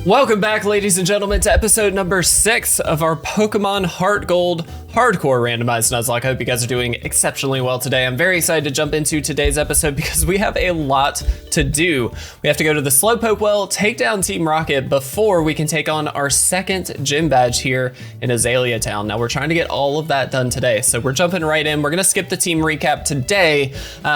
Welcome back, ladies and gentlemen, to episode number 6 of our Pokemon Heart Gold Hardcore Randomized Nuzlocke. I hope you guys are doing exceptionally well today. I'm very excited to jump into today's episode because we have a lot to do. We have to go to the Slowpoke Well, take down Team Rocket before we can take on our second gym badge here in Azalea Town. Now, we're trying to get all of that done today, so we're jumping right in. We're going to skip the team recap today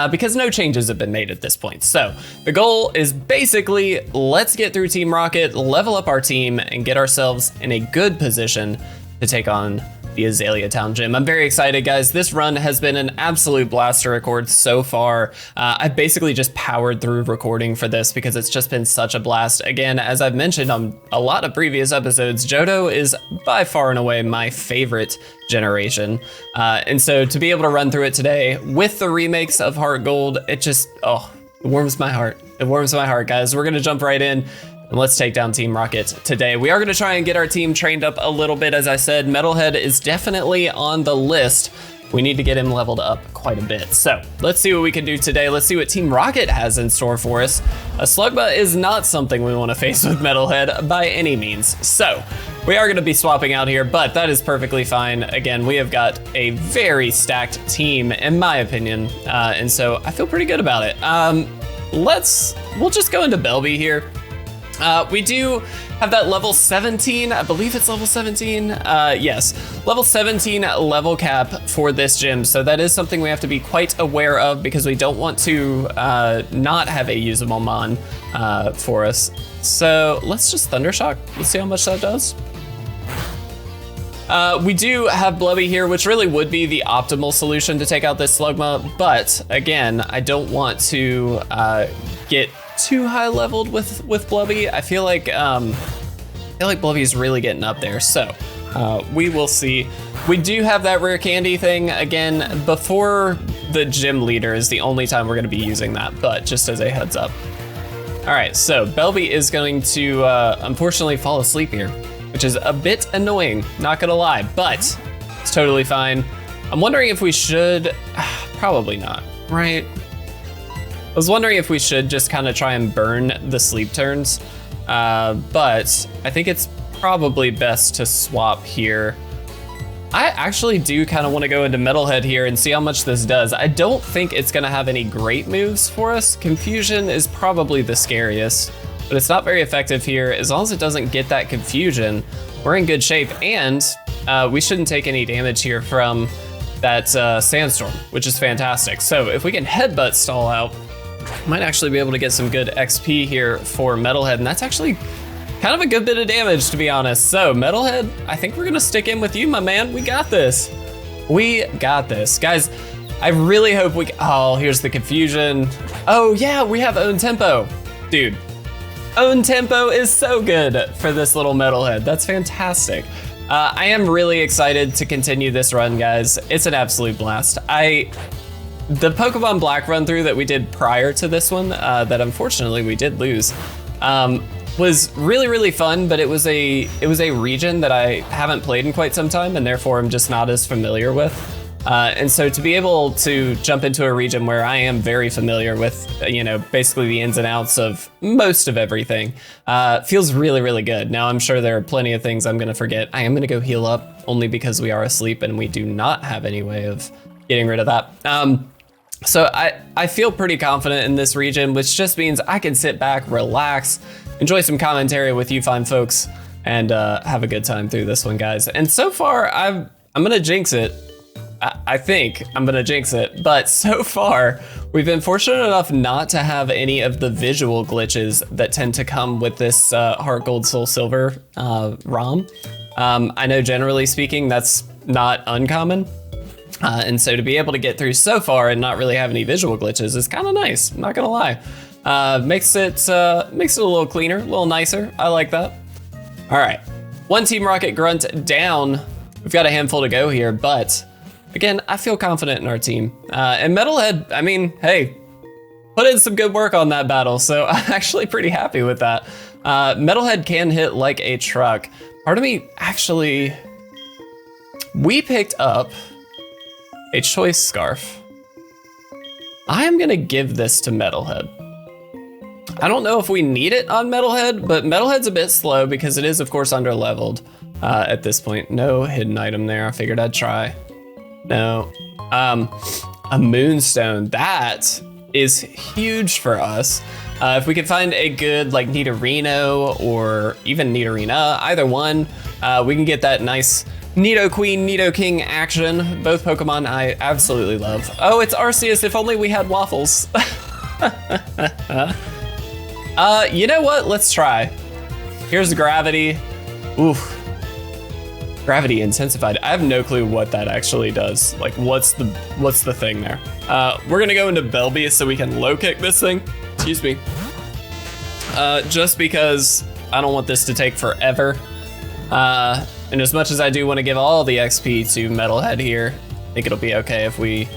because no changes have been made at this point. So the goal is basically, let's get through Team Rocket, level up our team, and get ourselves in a good position to take on the Azalea Town Gym. I'm very excited, guys. This run has been an absolute blast to record so far. I've basically just powered through recording for this because it's just been such a blast. Again, as I've mentioned on a lot of previous episodes, Johto is by far and away my favorite generation. And so to be able to run through it today with the remakes of Heart Gold, it just, it warms my heart. It warms my heart, guys. We're gonna jump right in. And let's take down Team Rocket today. We are going to try and get our team trained up a little bit. As I said, Metalhead is definitely on the list. We need to get him leveled up quite a bit. So let's see what we can do today. Let's see what Team Rocket has in store for us. A Slugma is not something we want to face with Metalhead by any means. So we are going to be swapping out here, but that is perfectly fine. Again, we have got a very stacked team, in my opinion. And so I feel pretty good about it. We'll just go into Belby here. We do have that level 17, I believe it's level 17. Yes, level 17 level cap for this gym. So that is something we have to be quite aware of because we don't want to not have a usable Mon for us. So let's just Thundershock. Let's see how much that does. We do have Blubby here, which really would be the optimal solution to take out this Slugma. But again, I don't want to get too high leveled with Blubby. I feel like Blubby's really getting up there. So we will see. We do have that rare candy thing again before the gym leader is the only time we're going to be using that, but just as a heads up. All right, so Belby is going to unfortunately fall asleep here, which is a bit annoying, not gonna lie, but it's totally fine. I'm wondering if we should, probably not, right? I was wondering if we should just kind of try and burn the sleep turns, but I think it's probably best to swap here. I actually do kind of want to go into Metalhead here and see how much this does. I don't think it's gonna have any great moves for us. Confusion is probably the scariest, but it's not very effective here. As long as it doesn't get that confusion, we're in good shape, and we shouldn't take any damage here from that sandstorm, which is fantastic. So if we can headbutt stall out, might actually be able to get some good XP here for Metalhead, and that's actually kind of a good bit of damage, to be honest. So Metalhead, I think we're gonna stick in with you, my man. We got this. We got this. Guys, I really hope here's the confusion. Oh yeah, we have own tempo. Dude, own tempo is so good for this little Metalhead. That's fantastic. I am really excited to continue this run, guys. It's an absolute blast. The Pokemon Black run through that we did prior to this one, that unfortunately we did lose, was really, really fun, but it was a region that I haven't played in quite some time, and therefore I'm just not as familiar with. And so to be able to jump into a region where I am very familiar with, basically the ins and outs of most of everything, feels really, really good. Now, I'm sure there are plenty of things I'm gonna forget. I am gonna go heal up only because we are asleep and we do not have any way of getting rid of that. So I feel pretty confident in this region, which just means I can sit back, relax, enjoy some commentary with you fine folks, and have a good time through this one, guys. And so far, I'm gonna jinx it. I think I'm gonna jinx it, but so far, we've been fortunate enough not to have any of the visual glitches that tend to come with this Heart Gold Soul Silver ROM. I know generally speaking, that's not uncommon. And so to be able to get through so far and not really have any visual glitches is kind of nice, I'm not gonna lie. Makes it a little cleaner, a little nicer. I like that. All right, one Team Rocket grunt down. We've got a handful to go here, but again, I feel confident in our team. And Metalhead, I mean, hey, put in some good work on that battle, so I'm actually pretty happy with that. Metalhead can hit like a truck. Part of me, actually, we picked up a choice scarf. I am gonna give this to Metalhead. I don't know if we need it on Metalhead, but Metalhead's a bit slow because it is, of course, under-leveled at this point. No hidden item there. I figured I'd try. No. A Moonstone. That is huge for us. If we could find a good like Nidorino or even Nidorina, either one, we can get that nice Nidoqueen, Nidoking action. Both Pokemon I absolutely love. Oh, it's Arceus. If only we had waffles. You know what? Let's try. Here's Gravity. Oof. Gravity intensified. I have no clue what that actually does. Like, what's the thing there? We're gonna go into Belby so we can low kick this thing. Excuse me. Just because I don't want this to take forever. And as much as I do want to give all the XP to Metalhead here, I think it'll be okay if we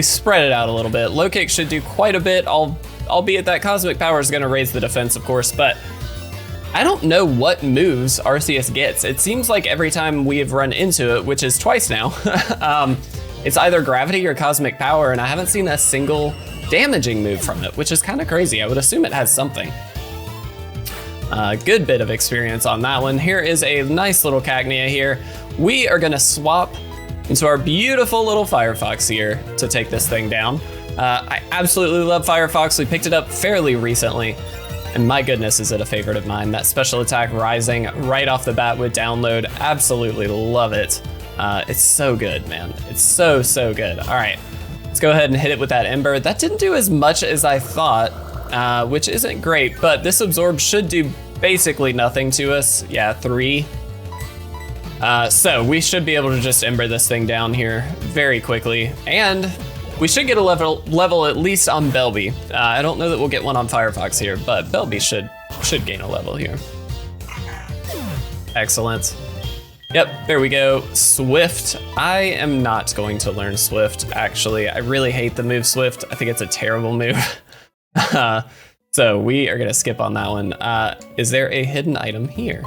spread it out a little bit. Low kick should do quite a bit, albeit that Cosmic Power is gonna raise the defense, of course, but I don't know what moves Arceus gets. It seems like every time we have run into it, which is twice now, it's either Gravity or Cosmic Power, and I haven't seen a single damaging move from it, which is kind of crazy. I would assume it has something. Good bit of experience on that one. Here is a nice little Cagnia here. We are gonna swap into our beautiful little Firefox here to take this thing down. I absolutely love Firefox. We picked it up fairly recently. And my goodness, is it a favorite of mine. That special attack rising right off the bat with download. Absolutely love it. It's so good, man. It's so, so good. All right, let's go ahead and hit it with that Ember. That didn't do as much as I thought, which isn't great, but this Absorb should do basically nothing to us. Yeah, 3. So we should be able to just Ember this thing down here very quickly. And we should get a level at least on Belby. I don't know that we'll get one on Firefox here, but Belby should gain a level here. Excellent. Yep, there we go. Swift. I am not going to learn Swift, actually. I really hate the move Swift. I think it's a terrible move. So we are gonna skip on that one. Is there a hidden item here?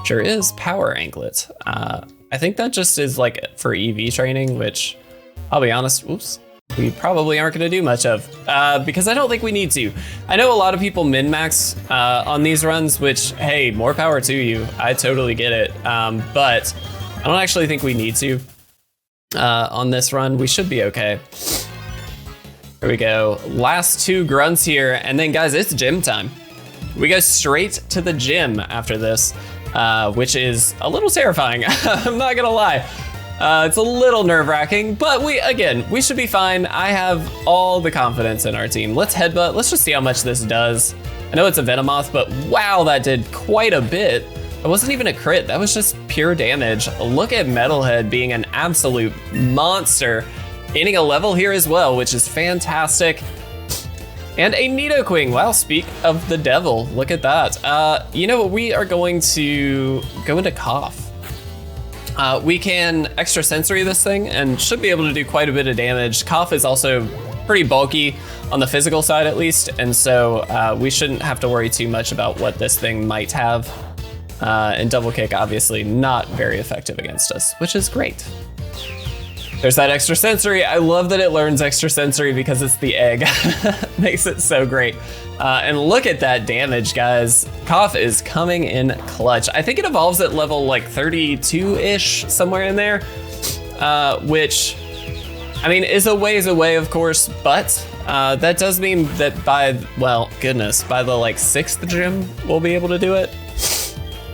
Sure is, Power Anklet. I think that just is like for EV training, which I'll be honest, oops, we probably aren't gonna do much of, because I don't think we need to. I know a lot of people min-max on these runs, which, hey, more power to you. I totally get it, but I don't actually think we need to on this run. We should be okay. Here we go, last 2 grunts here, and then guys, it's gym time. We go straight to the gym after this, which is a little terrifying, I'm not gonna lie. It's a little nerve-wracking, but we should be fine. I have all the confidence in our team. Let's headbutt, let's just see how much this does. I know it's a Venomoth, but wow, that did quite a bit. It wasn't even a crit, that was just pure damage. Look at Metalhead being an absolute monster, gaining a level here as well, which is fantastic. And a Nidoqueen, wow, speak of the devil, look at that. You know what, we are going to go into Cough. We can extrasensory this thing and should be able to do quite a bit of damage. Cough is also pretty bulky on the physical side at least, and so we shouldn't have to worry too much about what this thing might have. And Double Kick obviously not very effective against us, which is great. There's that extrasensory. I love that it learns extrasensory because it's the egg. Makes it so great. And look at that damage, guys. Cough is coming in clutch. I think it evolves at level like 32-ish, somewhere in there, which, I mean, is a ways away, of course, but that does mean that by, well, goodness, by the like 6th gym, we'll be able to do it.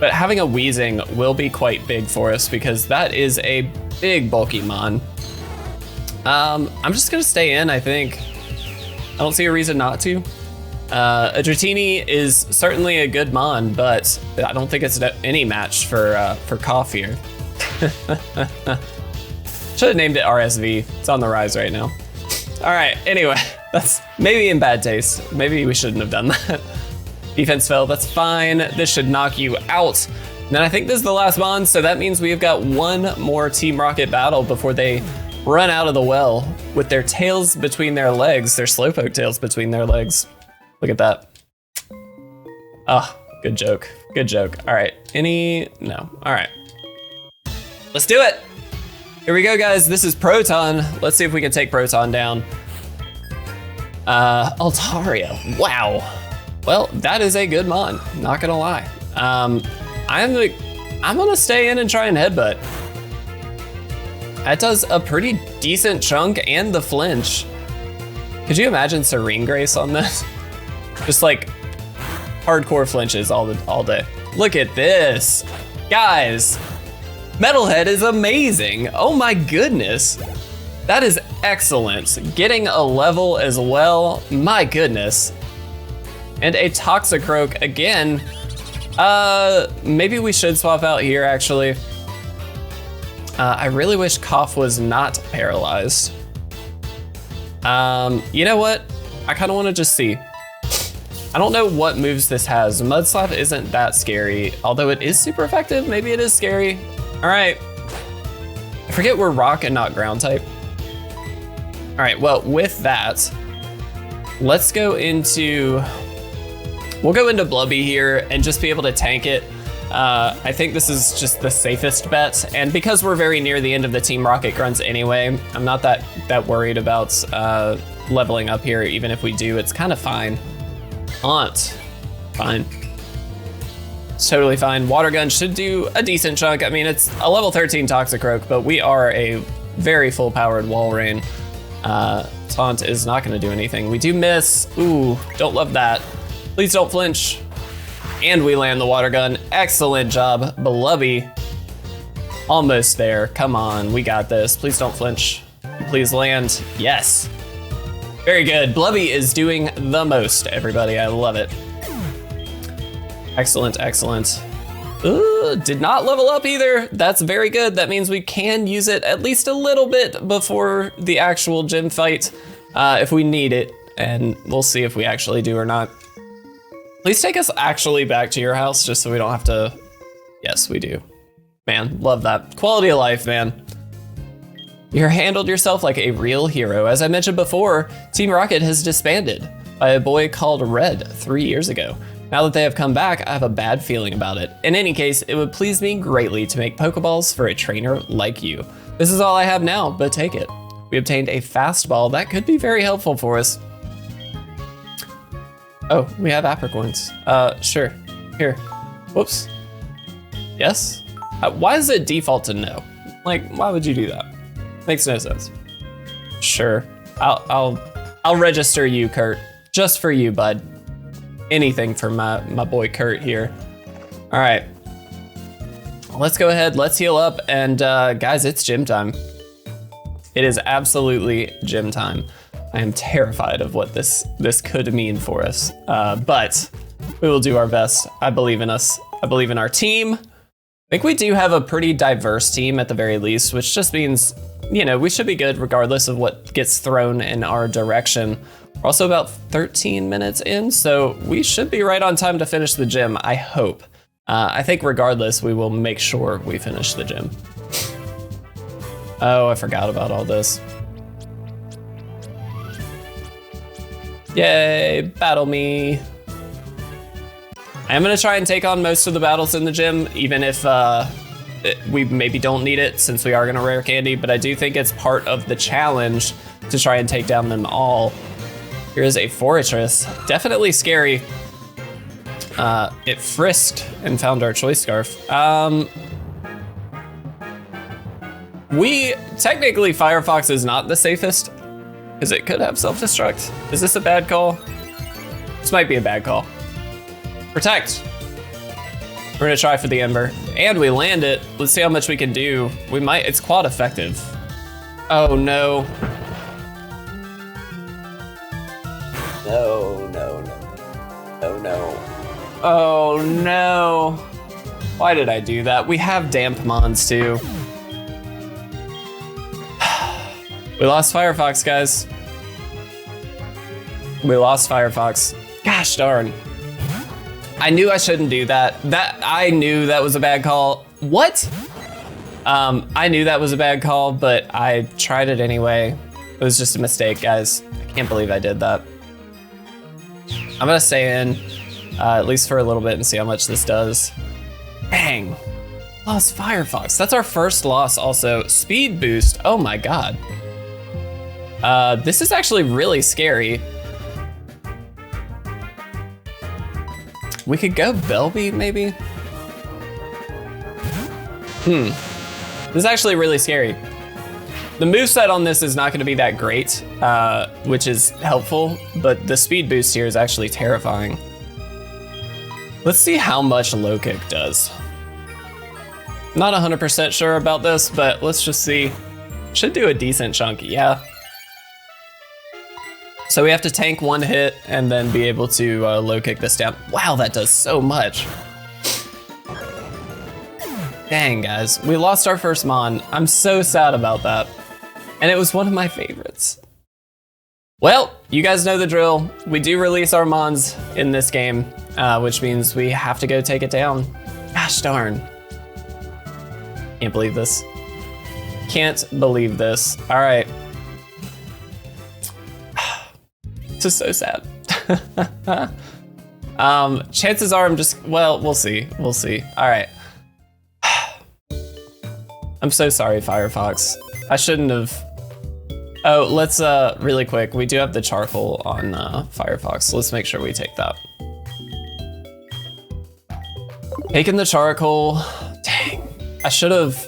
But having a Wheezing will be quite big for us because that is a big bulky mon. I'm just gonna stay in, I think. I don't see a reason not to. A Dratini is certainly a good mon, but I don't think it's any match for Cough here. Should have named it RSV. It's on the rise right now. All right, anyway, that's maybe in bad taste. Maybe we shouldn't have done that. Defense fell, that's fine. This should knock you out. And then I think this is the last mon, so that means we've got one more Team Rocket battle before they run out of the well with their tails between their legs, their Slowpoke tails between their legs. Look at that. Oh, good joke, good joke. All right, no, all right. Let's do it. Here we go, guys, this is Proton. Let's see if we can take Proton down. Altaria, wow. Well, that is a good mon, not gonna lie. I'm gonna stay in and try and headbutt. That does a pretty decent chunk and the flinch. Could you imagine Serene Grace on this? Just like hardcore flinches all day. Look at this. Guys, Metalhead is amazing. Oh my goodness. That is excellent. Getting a level as well, my goodness. And a Toxicroak again. Maybe we should swap out here actually. I really wish Cough was not paralyzed. You know what? I kind of want to just see. I don't know what moves this has. Mud Slap isn't that scary, although it is super effective. Maybe it is scary. All right. I forget we're rock and not ground type. All right, well, with that, let's go into, we'll go into Blubby here and just be able to tank it. I think this is just the safest bet. And because we're very near the end of the Team Rocket grunts anyway, I'm not that worried about leveling up here. Even if we do, it's kind of fine. Fine. It's totally fine. Water Gun should do a decent chunk. I mean, it's a level 13 Toxicroak, but we are a very full powered Walrein. Taunt is not gonna do anything. We do miss. Ooh, don't love that. Please don't flinch. And we land the Water Gun. Excellent job, Blubby. Almost there. Come on, we got this. Please don't flinch. Please land. Yes. Very good. Blubby is doing the most, everybody. I love it. Excellent, excellent. Ooh, did not level up either. That's very good. That means we can use it at least a little bit before the actual gym fight if we need it. And we'll see if we actually do or not. Please take us actually back to your house just so we don't have to. Yes, we do. Man, love that. Quality of life, man. You handled yourself like a real hero. As I mentioned before, Team Rocket has disbanded by a boy called Red 3 years ago. Now that they have come back, I have a bad feeling about it. In any case, it would please me greatly to make Pokeballs for a trainer like you. This is all I have now, but take it. We obtained a fastball that could be very helpful for us. Oh, we have apricorns. Sure. Here. Whoops. Yes? Why does it default to no? Like, why would you do that? Makes no sense. Sure. I'll register you, Kurt. Just for you, bud. Anything for my boy Kurt here. All right. Let's go ahead, let's heal up, and guys, it's gym time. It is absolutely gym time. I am terrified of what this could mean for us, but we will do our best. I believe in us. I believe in our team. I think we do have a pretty diverse team at the very least, which just means, you know, we should be good regardless of what gets thrown in our direction. We're also about 13 minutes in, so we should be right on time to finish the gym, I hope. I think regardless, we will make sure we finish the gym. Oh, I forgot about all this. Yay, battle me. I am gonna try and take on most of the battles in the gym, even if we maybe don't need it since we are gonna rare candy, but I do think it's part of the challenge to try and take down them all. Here is a Fortress, definitely scary. It frisked and found our choice scarf. Technically Firefox is not the safest because it could have self-destruct. Is this a bad call? This might be a bad call. Protect. We're gonna try for the Ember and we land it. Let's see how much we can do. It's quad effective. Oh no. No. Oh no. Why did I do that? We have Damp Mons too. We lost Firefox, guys. We lost Firefox. Gosh darn. I knew I shouldn't do that. I knew that was a bad call. What? I knew that was a bad call, but I tried it anyway. It was just a mistake, guys. I can't believe I did that. I'm gonna stay in, at least for a little bit and see how much this does. Dang, lost Firefox. That's our first loss also. Speed boost, oh my God. This is actually really scary. We could go Belby, maybe? This is actually really scary. The moveset on this is not gonna be that great, which is helpful, but the speed boost here is actually terrifying. Let's see how much low kick does. Not 100% sure about this, but let's just see. Should do a decent chunk, yeah. So we have to tank one hit and then be able to low kick this down. Wow, that does so much. Dang, guys, we lost our first Mon. I'm so sad about that. And it was one of my favorites. Well, you guys know the drill. We do release our Mons in this game, which means we have to go take it down. Gosh darn. Can't believe this. Can't believe this. All right. This is so sad. Chances are I'm just, well, we'll see. We'll see. All right. I'm so sorry, Firefox. I shouldn't have. Oh, let's really quick. We do have the charcoal on Firefox. So let's make sure we take that. Taking the charcoal. Dang. I should have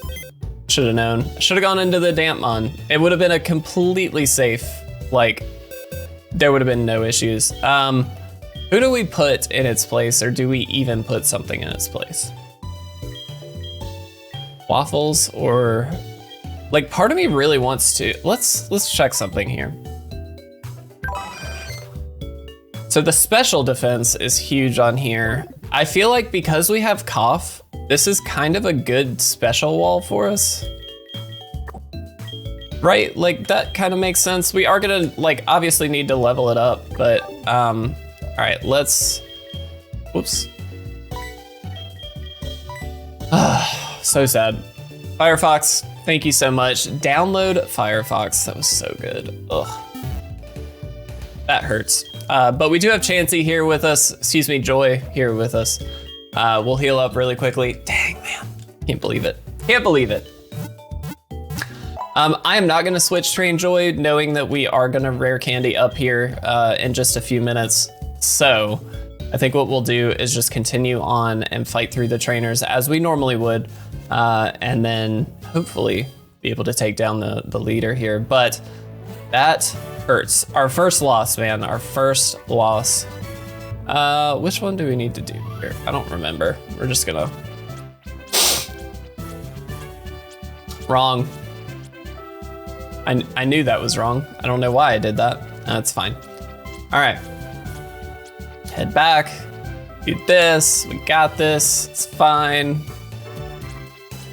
known. I should have gone into the Dampmon. It would have been a completely safe, like, there would have been no issues. Who do we put in its place, or do we even put something in its place? Waffles, or like, part of me really wants to. Let's check something here. So the special defense is huge on here. I feel like because we have cough, this is kind of a good special wall for us. Right, like that kind of makes sense. We are gonna like obviously need to level it up, but all right, let's, whoops. So sad. Firefox, thank you so much. Download Firefox, that was so good. Ugh. That hurts. But we do have Chansey here with us, excuse me, Joy here with us. We'll heal up really quickly. Dang, man, can't believe it. Can't believe it. I am not gonna switch Train Joy, knowing that we are gonna rare candy up here in just a few minutes. So I think what we'll do is just continue on and fight through the trainers as we normally would, and then hopefully be able to take down the leader here. But that hurts. Our first loss, man, our first loss. Which one do we need to do here? I don't remember. We're just gonna, wrong. I knew that was wrong. I don't know why I did that. That's fine. All right. Head back, do this, we got this, it's fine.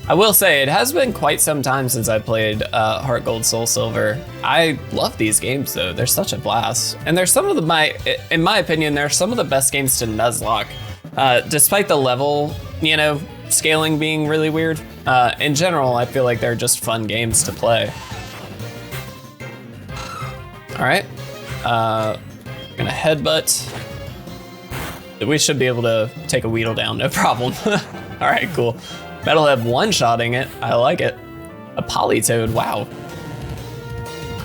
I will say, it has been quite some time since I played Heart Gold, Soul Silver. I love these games though, they're such a blast. And they're some of in my opinion, they're some of the best games to Nuzlocke. Despite the level, you know, scaling being really weird. In general, I feel like they're just fun games to play. All right, gonna headbutt. We should be able to take a Weedle down, no problem. All right, cool. Metalhead one-shotting it, I like it. A Politoed, wow.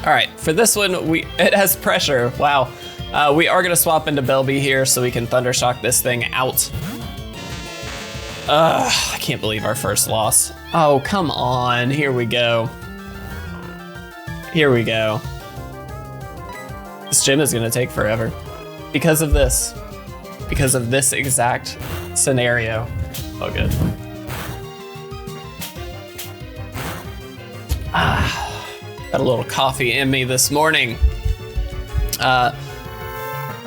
All right, for this one, it has pressure, wow. We are gonna swap into Belby here so we can Thundershock this thing out. I can't believe our first loss. Oh, come on, here we go. Here we go. This gym is gonna take forever because of this. Because of this exact scenario. Oh, good. Got a little coffee in me this morning.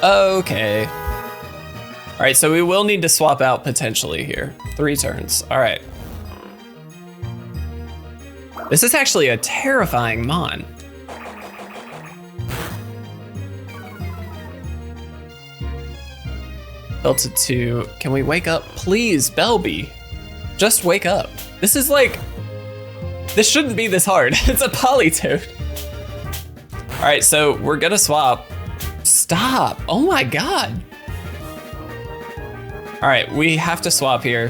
Okay. All right, so we will need to swap out potentially here. 3 turns, all right. This is actually a terrifying Mon. Belted 2, can we wake up? Please, Belby, just wake up. This is like, this shouldn't be this hard. It's a Politoed. All right, so we're gonna swap. Stop, oh my God. All right, we have to swap here.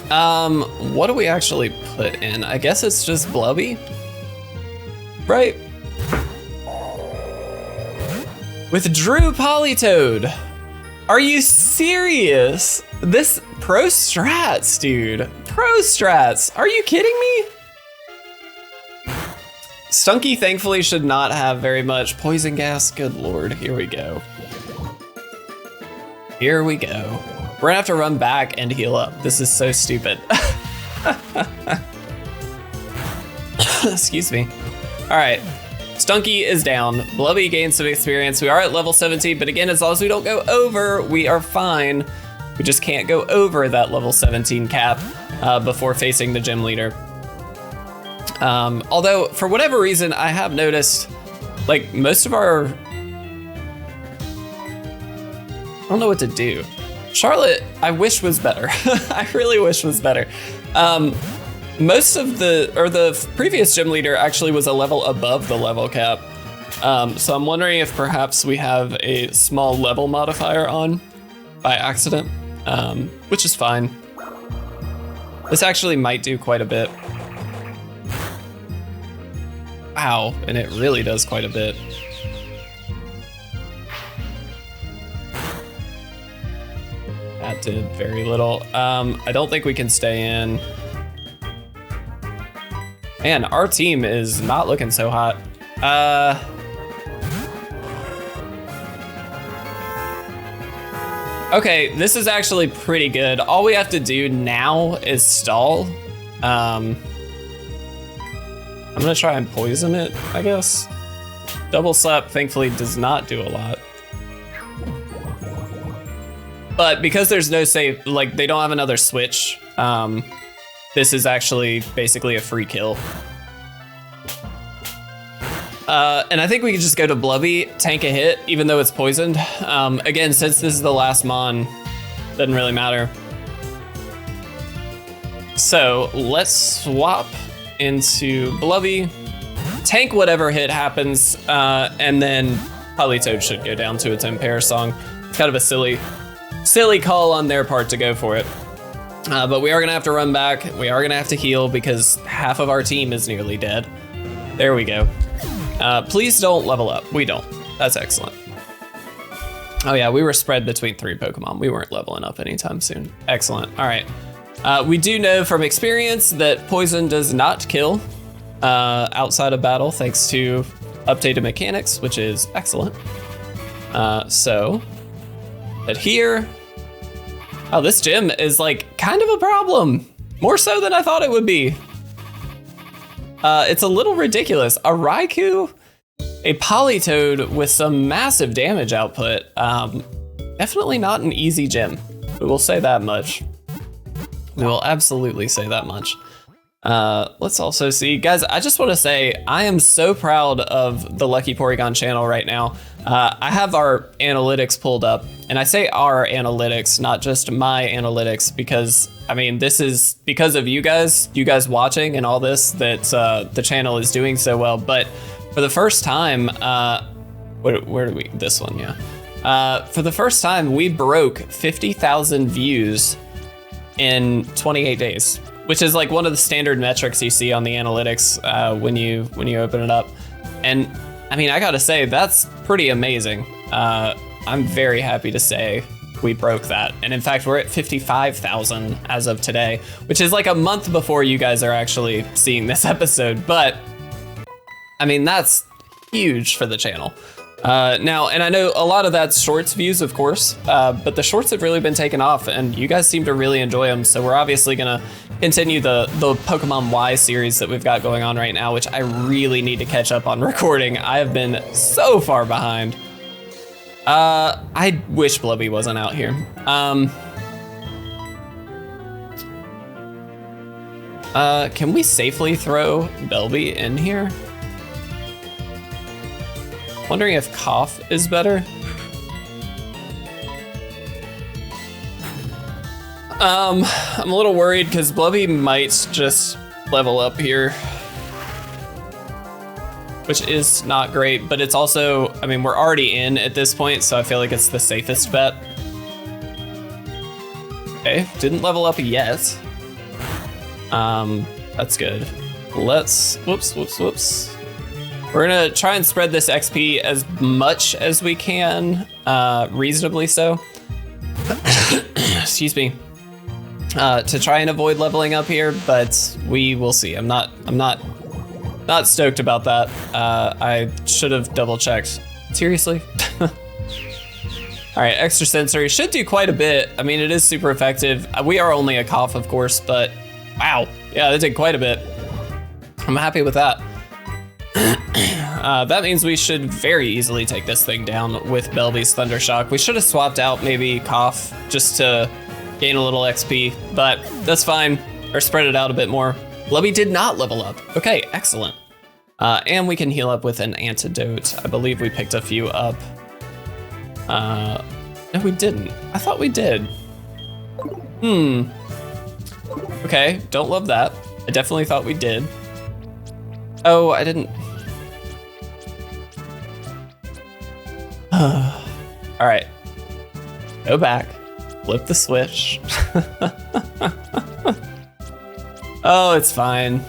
What do we actually put in? I guess it's just Blubby, right? Withdrew Politoed. Are you serious? This pro strats, dude. Pro strats. Are you kidding me? Stunky thankfully should not have very much poison gas. Good lord, here we go. Here we go. We're gonna have to run back and heal up. This is so stupid. Excuse me. All right, Stunky is down. Blubby gains some experience. We are at level 17, but again, as long as we don't go over, we are fine. We just can't go over that level 17 cap before facing the gym leader. Although, for whatever reason, I have noticed, like, most of our... I don't know what to do. Charlotte, I wish was better. I really wish was better. Most of the previous gym leader actually was a level above the level cap. So I'm wondering if perhaps we have a small level modifier on by accident, which is fine. This actually might do quite a bit. Wow, and it really does quite a bit. That did very little. I don't think we can stay in. Man, our team is not looking so hot. Okay, this is actually pretty good. All we have to do now is stall. I'm gonna try and poison it, I guess. Double slap thankfully does not do a lot. But because there's no save, like they don't have another switch, this is actually basically a free kill. And I think we can just go to Blubby, tank a hit, even though it's poisoned. Again, since this is the last Mon, doesn't really matter. So let's swap into Blubby, tank whatever hit happens, and then Politoed should go down to its own pair song. It's kind of a silly call on their part to go for it. But we are gonna have to run back. We are gonna have to heal because half of our team is nearly dead. There we go. Please don't level up. We don't. That's excellent. Oh yeah, we were spread between 3 Pokemon. We weren't leveling up anytime soon. Excellent. All right. We do know from experience that poison does not kill outside of battle thanks to updated mechanics, which is excellent. So adhere. Oh, this gym is like kind of a problem. More so than I thought it would be. It's a little ridiculous. A Raikou, a Politoed with some massive damage output. Definitely not an easy gym. We will say that much. We will absolutely say that much. Let's also see, guys, I just want to say I am so proud of the LuckyPorygon channel right now. I have our analytics pulled up, and I say our analytics, not just my analytics, because I mean, this is because of you guys watching and all this, that the channel is doing so well. But for the first time, where do we, this one, yeah. For the first time, we broke 50,000 views in 28 days. Which is like one of the standard metrics you see on the analytics when you open it up. And I mean, I gotta say, that's pretty amazing. I'm very happy to say we broke that. And in fact, we're at 55,000 as of today, which is like a month before you guys are actually seeing this episode. But I mean, that's huge for the channel. Now, and I know a lot of that's shorts views, of course, but the shorts have really been taken off and you guys seem to really enjoy them. So we're obviously gonna continue the Pokemon Y series that we've got going on right now, which I really need to catch up on recording. I have been so far behind. I wish Blubby wasn't out here. Can we safely throw Belby in here? Wondering if Cough is better. I'm a little worried because Blubby might just level up here, which is not great, but it's also, I mean, we're already in at this point, so I feel like it's the safest bet. Okay, didn't level up yet. That's good. Let's, whoops. We're gonna try and spread this XP as much as we can, reasonably so. excuse me, to try and avoid leveling up here, but we will see. I'm not stoked about that. I should have double checked. Seriously? All right, extra sensory should do quite a bit. I mean, it is super effective. We are only a cough, of course, but wow. Yeah, that did quite a bit. I'm happy with that. That means we should very easily take this thing down with Belby's Thunder Shock. We should have swapped out maybe Cough just to gain a little XP, but that's fine. Or spread it out a bit more. Blubby did not level up. Okay, excellent. And we can heal up with an antidote. I believe we picked a few up. No, we didn't. I thought we did. Okay, don't love that. I definitely thought we did. Oh, I didn't. All right, go back, flip the switch. Oh, it's fine.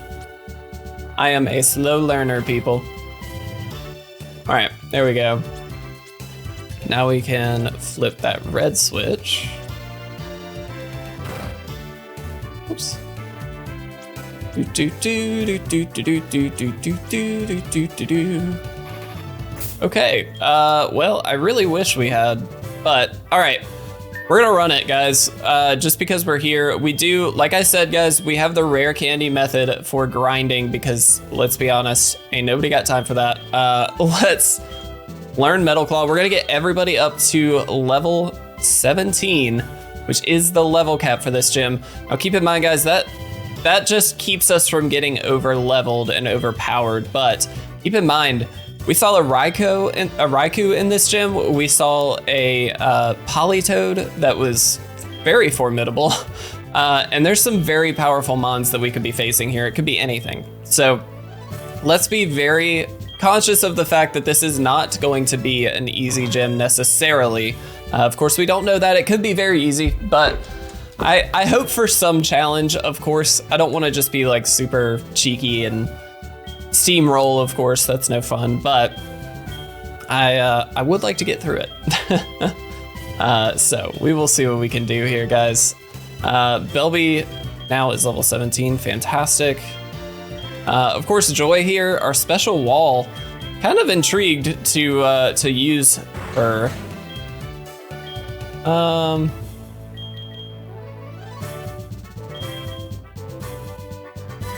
I am a slow learner, people. All right, there we go. Now we can flip that red switch. Oops. Okay, well, I really wish we had, but all right, we're gonna run it, guys. Just because we're here, we do, like I said, guys, we have the rare candy method for grinding because, let's be honest, ain't nobody got time for that. Let's learn Metal Claw. We're gonna get everybody up to level 17, which is the level cap for this gym. Now keep in mind, guys, that just keeps us from getting over leveled and overpowered, but keep in mind, we saw a Raikou in this gym. We saw a Politoed that was very formidable. And there's some very powerful mons that we could be facing here. It could be anything. So let's be very conscious of the fact that this is not going to be an easy gym necessarily. Of course, we don't know that. It could be very easy, but I hope for some challenge, of course. I don't want to just be like super cheeky and steamroll, of course, that's no fun, but I would like to get through it. So we will see what we can do here, guys. Belby now is level 17, fantastic. Of course, Joy here, our special wall, kind of intrigued to use her.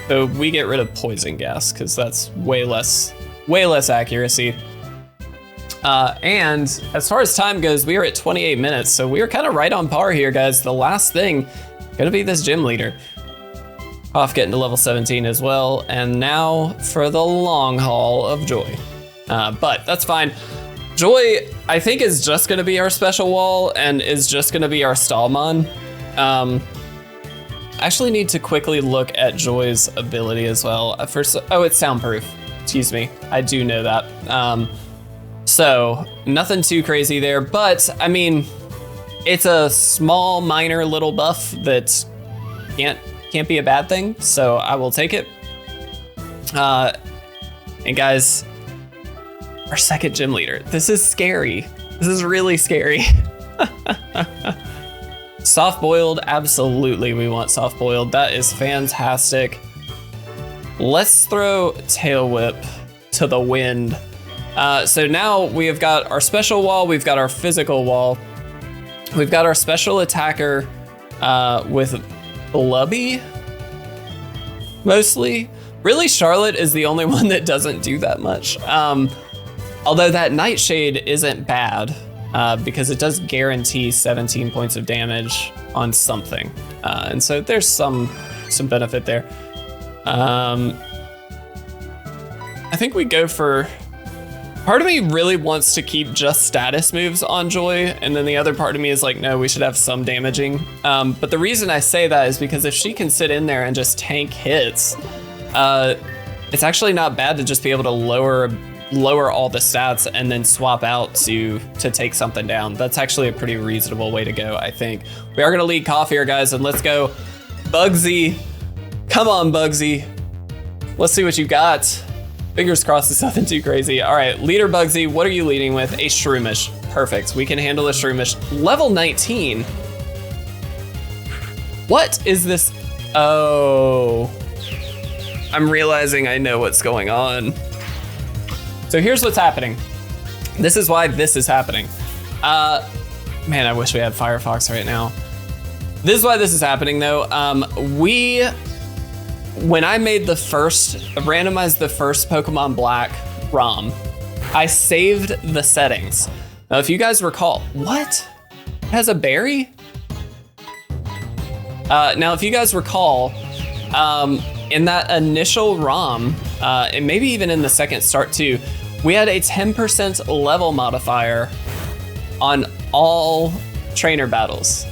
So we get rid of poison gas because that's way less accuracy. And as far as time goes, we are at 28 minutes, so we are kind of right on par here, guys. The last thing gonna be this gym leader. Off getting to level 17 as well, and now for the long haul of Joy. But that's fine. Joy, I think, is just gonna be our special wall and is just gonna be our Stallmon. I actually need to quickly look at Joy's ability as well. First, oh, it's soundproof. Excuse me, I do know that. So nothing too crazy there, but I mean, it's a small, minor little buff that can't be a bad thing. So I will take it. And guys, our second gym leader. This is scary. This is really scary. Soft boiled, absolutely we want soft boiled. That is fantastic. Let's throw Tail Whip to the wind. So now we have got our special wall, we've got our physical wall, we've got our special attacker with Blubby, mostly. Really, Charlotte is the only one that doesn't do that much. Although that Nightshade isn't bad. Because it does guarantee 17 points of damage on something. And so there's some benefit there. I think we go for, part of me really wants to keep just status moves on Joy, and then the other part of me is like, no, we should have some damaging. But the reason I say that is because if she can sit in there and just tank hits, it's actually not bad to just be able to lower all the stats and then swap out to take something down. That's actually a pretty reasonable way to go, I think. We are gonna lead Cough here, guys, and let's go. Bugsy, come on, Bugsy. Let's see what you got. Fingers crossed it's nothing too crazy. All right, leader Bugsy, what are you leading with? A Shroomish, Perfect. We can handle the Shroomish. Level 19. What is this? Oh. I'm realizing I know what's going on. So here's what's happening. This is why this is happening. Man, I wish we had Firefox right now. This is why this is happening though. When I made randomized the first Pokemon Black ROM, I saved the settings. Now, if you guys recall, what? It has a berry? Now, if you guys recall, in that initial ROM, and maybe even in the second start too, we had a 10% level modifier on all trainer battles,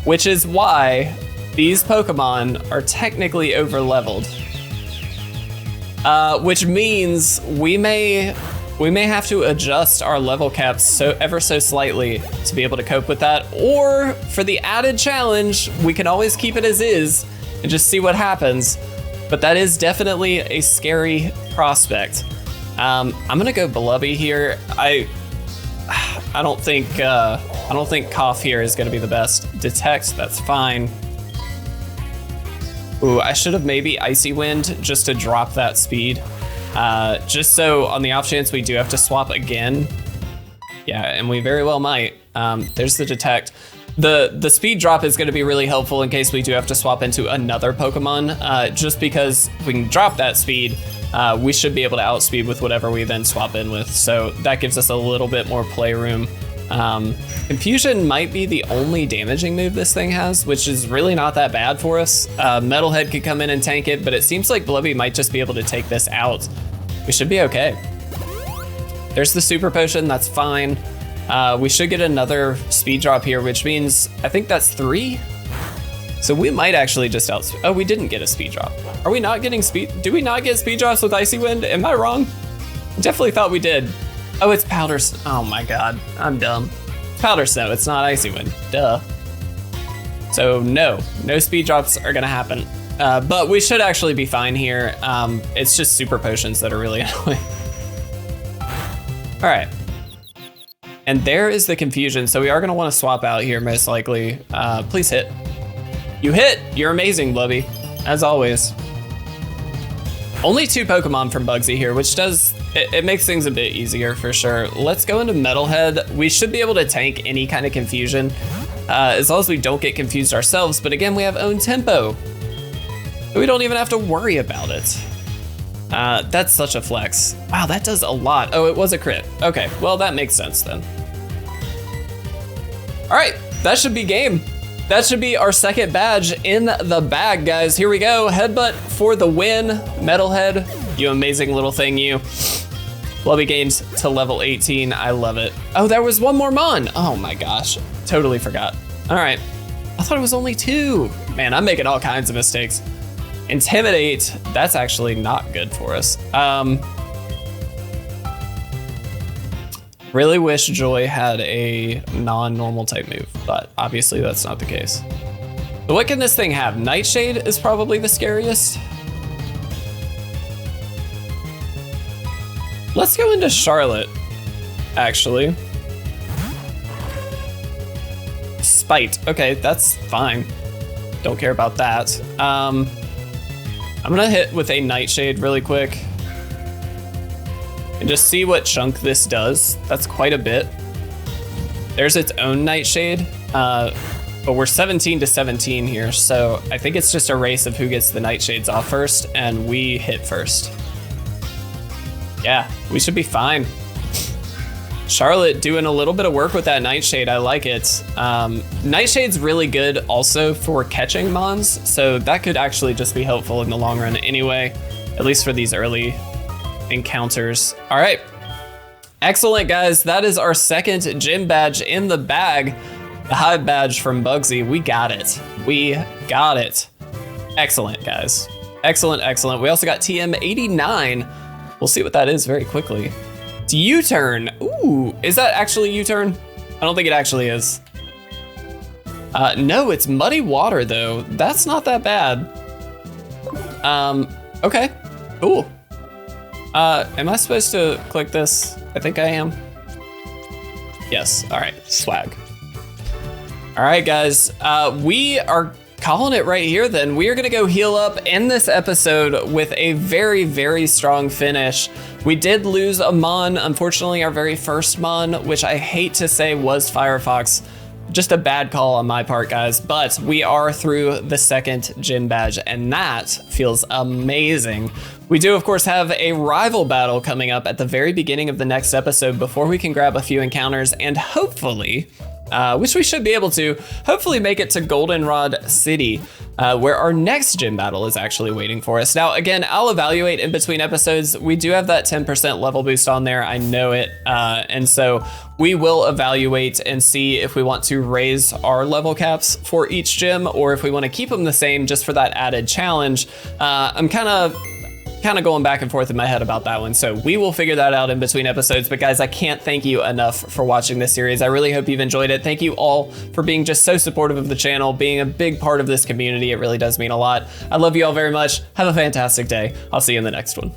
which is why these Pokemon are technically over leveled. Which means we may have to adjust our level caps ever so slightly to be able to cope with that. Or for the added challenge, we can always keep it as is and just see what happens. But that is definitely a scary prospect. I'm gonna go Blubby here. I don't think Cough here is gonna be the best. Detect, that's fine. Ooh, I should have maybe Icy Wind just to drop that speed. Just so on the off chance we do have to swap again. Yeah, and we very well might. There's the Detect. The speed drop is gonna be really helpful in case we do have to swap into another Pokemon, just because if we can drop that speed, we should be able to outspeed with whatever we then swap in with. So that gives us a little bit more playroom. Confusion might be the only damaging move this thing has, which is really not that bad for us. Metalhead could come in and tank it, but it seems like Blubby might just be able to take this out. We should be okay. There's the Super Potion, that's fine. We should get another speed drop here, which means I think that's 3. So we might actually just outspeed. Oh, we didn't get a speed drop. Are we not getting speed? Do we not get speed drops with Icy Wind? Am I wrong? Definitely thought we did. Oh, it's Powder Snow. Oh my God, I'm dumb. It's Powder Snow, it's not Icy Wind, duh. So no speed drops are gonna happen. But we should actually be fine here. It's just Super Potions that are really annoying. All right. And there is the confusion. So we are gonna wanna swap out here most likely. Please hit. You hit, you're amazing, Blubby, as always. Only 2 Pokemon from Bugsy here, which it makes things a bit easier for sure. Let's go into Metalhead. We should be able to tank any kind of confusion, as long as we don't get confused ourselves. But again, we have own tempo. So we don't even have to worry about it. That's such a flex. Wow, that does a lot. Oh, it was a crit. Okay, well, that makes sense then. All right, that should be game. That should be our second badge in the bag, guys. Here we go. Headbutt for the win. Metalhead, you amazing little thing, you. Blubby gains to level 18. I love it. Oh, there was one more Mon. Oh my gosh, totally forgot. All right, I thought it was only 2. Man, I'm making all kinds of mistakes. Intimidate, that's actually not good for us. Really wish Joy had a non-normal type move, but obviously that's not the case. So what can this thing have? Nightshade is probably the scariest. Let's go into Charlotte, actually. Spite, okay, that's fine. Don't care about that. I'm gonna hit with a Nightshade really quick. And just see what chunk this does. That's quite a bit. There's its own Nightshade, but we're 17 to 17 here, so I think it's just a race of who gets the Nightshades off first, and we hit first. Yeah, we should be fine. Charlotte doing a little bit of work with that Nightshade, I like it. Nightshade's really good also for catching Mons, so that could actually just be helpful in the long run anyway, at least for these early encounters. All right, excellent guys. That is our second gym badge in the bag. The Hive badge from Bugsy. We got it. We got it. Excellent guys. Excellent, excellent. We also got TM89. We'll see what that is very quickly. It's U-turn. Ooh, is that actually U-turn? I don't think it actually is. No, it's Muddy Water though. That's not that bad. Okay, cool. Am I supposed to click this? I think I am. Yes. All right. Swag. All right, guys. We are calling it right here then. We are gonna go heal up, end this episode with a very, very strong finish. We did lose a Mon, unfortunately our very first Mon, which I hate to say was Firefox. Just a bad call on my part, guys, but we are through the second gym badge, and that feels amazing. We do, of course, have a rival battle coming up at the very beginning of the next episode before we can grab a few encounters and hopefully, which we should be able to, hopefully make it to Goldenrod City, where our next gym battle is actually waiting for us. Now, again, I'll evaluate in between episodes. We do have that 10% level boost on there, I know it, and so we will evaluate and see if we want to raise our level caps for each gym or if we want to keep them the same just for that added challenge. I'm kind of going back and forth in my head about that one, so we will figure that out in between episodes. But guys, I can't thank you enough for watching this series. I really hope you've enjoyed it. Thank you all for being just so supportive of the channel, being a big part of this community. It really does mean a lot. I love you all very much. Have a fantastic day. I'll see you in the next one.